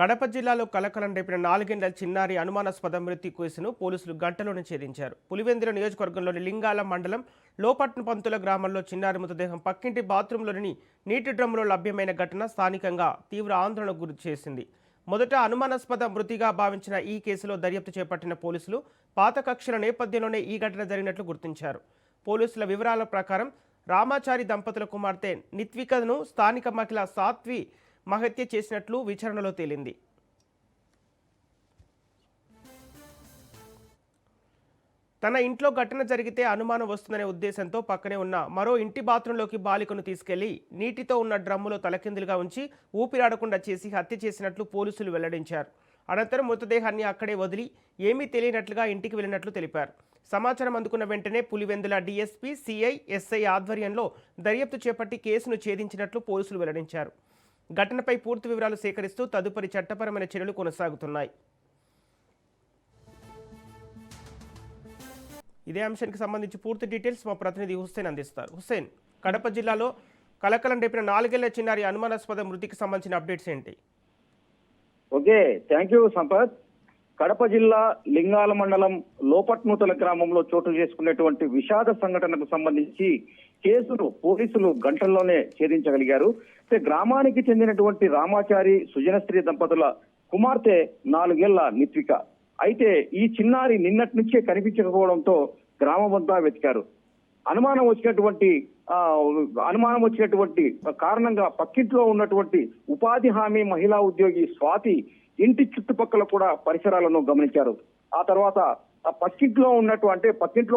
కడప జిల్లాలో కలకలం రేపిన 4 ఏళ్ల చిన్నారి అనుమానాస్పద మృతి కేసును పోలీసులు గంటలోనే ఛేదించారు. పులివెందుల నియోజకవర్గంలోని లింగాల మండలం లోపట్న పంతుల గ్రామంలో చిన్నారి మృతదేహం పక్కింటి బాత్రూంలోని నీటి డ్రమ్ములో లభ్యమైన ఘటన స్థానికంగా తీవ్ర ఆందోళనకు గురి చేసింది. మొదట అనుమానాస్పద మృతిగా భావించిన ఈ కేసులో దర్యాప్తు చేపట్టిన పోలీసులు పాత కక్షల నేపథ్యంలోనే ఈ ఘటన జరిగినట్లు గుర్తించారు. పోలీసుల వివరాల ప్రకారం రామాచారి దంపతుల కుమార్తె నిత్వికను స్థానిక మహిళ సాత్వి హత్య చేసినట్లు విచారణలో తేలింది. తన ఇంట్లో ఘటన జరిగితే అనుమానం వస్తుందనే ఉద్దేశంతో పక్కనే ఉన్న మరో ఇంటి బాత్రూంలోకి బాలికను తీసుకెళ్లి నీటితో ఉన్న డ్రమ్ములో తలకిందులుగా ఉంచి ఊపిరాడకుండా చేసి హత్య చేసినట్లు పోలీసులు వెల్లడించారు. అనంతరం మృతదేహాన్ని అక్కడే వదిలి ఏమీ తెలియనట్లుగా ఇంటికి వెళ్లినట్లు తెలిపారు. సమాచారం అందుకున్న వెంటనే పులివెందుల డీఎస్పీ, సిఐ, ఎస్ఐ ఆధ్వర్యంలో దర్యాప్తు చేపట్టి కేసును ఛేదించినట్లు పోలీసులు వెల్లడించారు. ఘటనపై పూర్తి వివరాలు సేకరిస్తూ తదుపరి చట్టపరమైన చర్యలు కొనసాగుతున్నాయి. ఇదే అంశానికి సంబంధించి పూర్తి డీటెయిల్స్ మా ప్రతినిధి హుస్సేన్ అందిస్తారు. హుస్సేన్, కడప జిల్లాలో కలకలం రేపిన 4 ఏళ్ల చిన్నారి అనుమానాస్పద మృతికి సంబంధించిన అప్డేట్స్ ఏంటి? Okay, thank you Sampath. Kadapa జిల్లా లింగాల మండలం లోపట్నూతల గ్రామంలో చోటు చేసుకున్నటువంటి విషాద సంఘటనకు సంబంధించి కేసును పోలీసులు గంటల్లోనే ఛేదించగలిగారు. గ్రామానికి చెందినటువంటి రామాచారి సుజనశ్రీ దంపతుల కుమార్తె 4 ఏళ్ల నిత్విక. అయితే ఈ చిన్నారి నిన్నటి నుంచే కనిపించకపోవడంతో గ్రామమంతా వెతికారు. అనుమానం వచ్చినటువంటి కారణంగా పక్కింట్లో ఉన్నటువంటి ఉపాధి హామీ మహిళా ఉద్యోగి స్వాతి ఇంటి చుట్టుపక్కల కూడా పరిసరాలను గమనించారు. ఆ తర్వాత పక్కింట్లో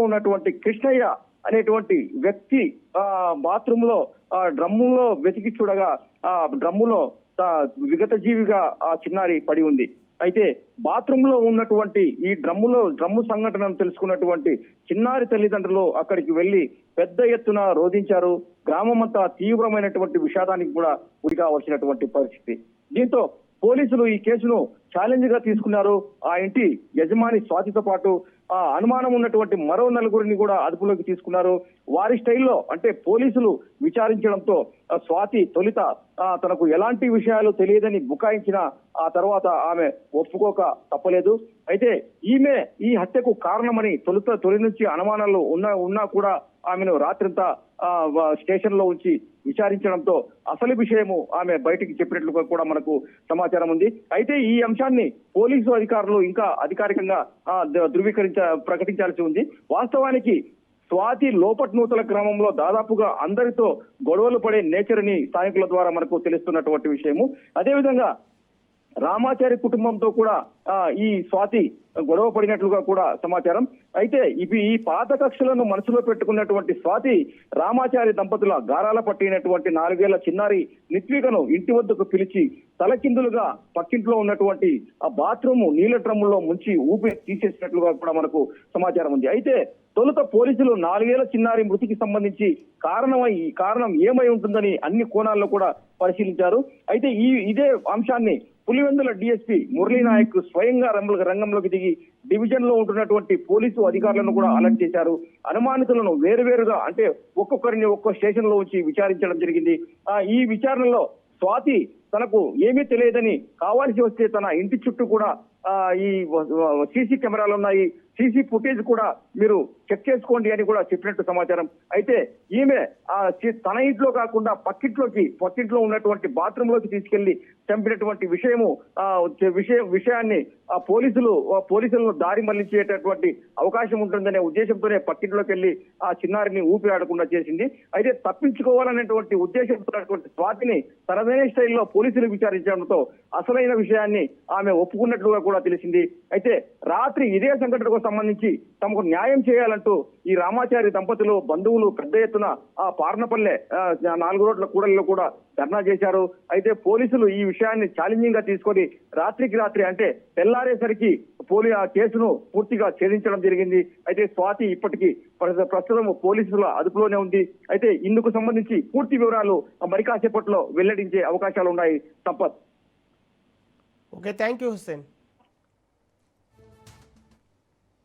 ఉన్నటువంటి కృష్ణయ్య అనేటువంటి వ్యక్తి బాత్రూంలో డ్రమ్ములో వెతికి చూడగా ఆ డ్రమ్ములో విగత జీవిగా ఆ చిన్నారి పడి ఉంది. అయితే బాత్రూమ్ లో ఉన్నటువంటి ఈ డ్రమ్ము సంఘటనను తెలుసుకున్నటువంటి చిన్నారి తల్లిదండ్రులు అక్కడికి వెళ్లి పెద్ద ఎత్తున రోధించారు. గ్రామం అంతా తీవ్రమైనటువంటి విషాదానికి కూడా గురి కావాల్సినటువంటి పరిస్థితి. దీంతో పోలీసులు ఈ కేసును ఛాలెంజ్ గా తీసుకున్నారు. ఆ ఇంటి యజమాని స్వాతితో పాటు ఆ అనుమానం ఉన్నటువంటి మరో 4గురిని కూడా అదుపులోకి తీసుకున్నారు. వారి స్టైల్లో అంటే పోలీసులు విచారించడంతో స్వాతి తొలిత తనకు ఎలాంటి విషయాలు తెలియదని బుకాయించిన ఆ తర్వాత ఆమె ఒప్పుకోక తప్పలేదు. అయితే ఈమె ఈ హత్యకు కారణమని తొలి నుంచి అనుమానాలు ఉన్నా కూడా ఆమెను రాత్రంతా స్టేషన్ లో ఉంచి విచారించడంతో అసలు విషయము ఆమె బయటికి చెప్పినట్లుగా కూడా మనకు సమాచారం ఉంది. అయితే ఈ అంశాన్ని పోలీసు అధికారులు ఇంకా అధికారికంగా ప్రకటించాల్సి ఉంది. వాస్తవానికి స్వాతి లోపట్నూతల గ్రామంలో దాదాపుగా అందరితో గొడవలు పడే నేచర్ అని స్థానికుల ద్వారా మనకు తెలుస్తున్నటువంటి విషయము. అదేవిధంగా రామాచారి కుటుంబంతో కూడా ఈ స్వాతి గొడవ పడినట్లుగా కూడా సమాచారం. అయితే ఈ పాత కక్షలను మనసులో పెట్టుకున్నటువంటి స్వాతి రామాచారి దంపతుల గారాల పట్టినటువంటి 4 ఏళ్ల చిన్నారి నిత్వికను ఇంటి వద్దకు పిలిచి తలకిందులుగా పక్కింట్లో ఉన్నటువంటి ఆ బాత్రూమ్ నీళ్ల డ్రమ్ములో ముంచి ఊపిరి తీసేసినట్లుగా కూడా మనకు సమాచారం ఉంది. అయితే తొలుత పోలీసులు 4 ఏళ్ల చిన్నారి మృతికి సంబంధించి కారణం ఏమై ఉంటుందని అన్ని కోణాల్లో కూడా పరిశీలించారు. అయితే ఇదే అంశాన్ని పులివెందుల డీఎస్పీ మురళీనాయక్ స్వయంగా రంగంలోకి దిగి డివిజన్ లో ఉంటున్నటువంటి పోలీసు అధికారులను కూడా అలర్ట్ చేశారు. అనుమానితులను వేరువేరుగా అంటే ఒక్కొక్కరిని ఒక్కో స్టేషన్ లో ఉంచి విచారించడం జరిగింది. ఈ విచారణలో స్వాతి తనకు ఏమీ తెలియదని కావాల్సి వస్తే తన ఇంటి చుట్టూ కూడా ఈ సీసీ కెమెరాలు ఉన్నాయి, సీసీ ఫుటేజ్ కూడా మీరు చెక్ చేసుకోండి అని కూడా చెప్పినట్టు సమాచారం. అయితే ఈమె తన ఇంట్లో కాకుండా పక్కింట్లో ఉన్నటువంటి బాత్రూమ్ లోకి తీసుకెళ్లి చంపినటువంటి విషయాన్ని పోలీసులను దారి మళ్లించేటటువంటి అవకాశం ఉంటుందనే ఉద్దేశంతోనే పక్కింట్లోకి వెళ్లి ఆ చిన్నారిని ఊపిరాడకుండా చేసింది. అయితే తప్పించుకోవాలనేటువంటి ఉద్దేశంతో స్వాతిని తనదైన స్టైల్లో పోలీసులు విచారించడంతో అసలైన విషయాన్ని ఆమె ఒప్పుకున్నట్లుగా కూడా తెలిసింది. అయితే రాత్రి ఇదే సంఘటనకు సంబంధించి తమకు న్యాయం చేయాలంటూ ఈ రామాచారి దంపతులు బంధువులు పెద్ద ఎత్తున ఆ పార్నపల్లె 4 రోడ్ల కూడలిలో కూడా ధర్నా చేశారు. అయితే పోలీసులు ఈ విషయాన్ని ఛాలెంజింగ్ గా తీసుకొని రాత్రికి రాత్రి అంటే తెల్లారేసరికి ఆ కేసును పూర్తిగా ఛేదించడం జరిగింది. అయితే స్వాతి ఇప్పటికీ ప్రస్తుతం పోలీసుల అదుపులోనే ఉంది. అయితే ఇందుకు సంబంధించి పూర్తి వివరాలు మరి కాసేపట్లో వెల్లడించే అవకాశాలు ఉన్నాయి. Sampath. Okay, thank you Hussain.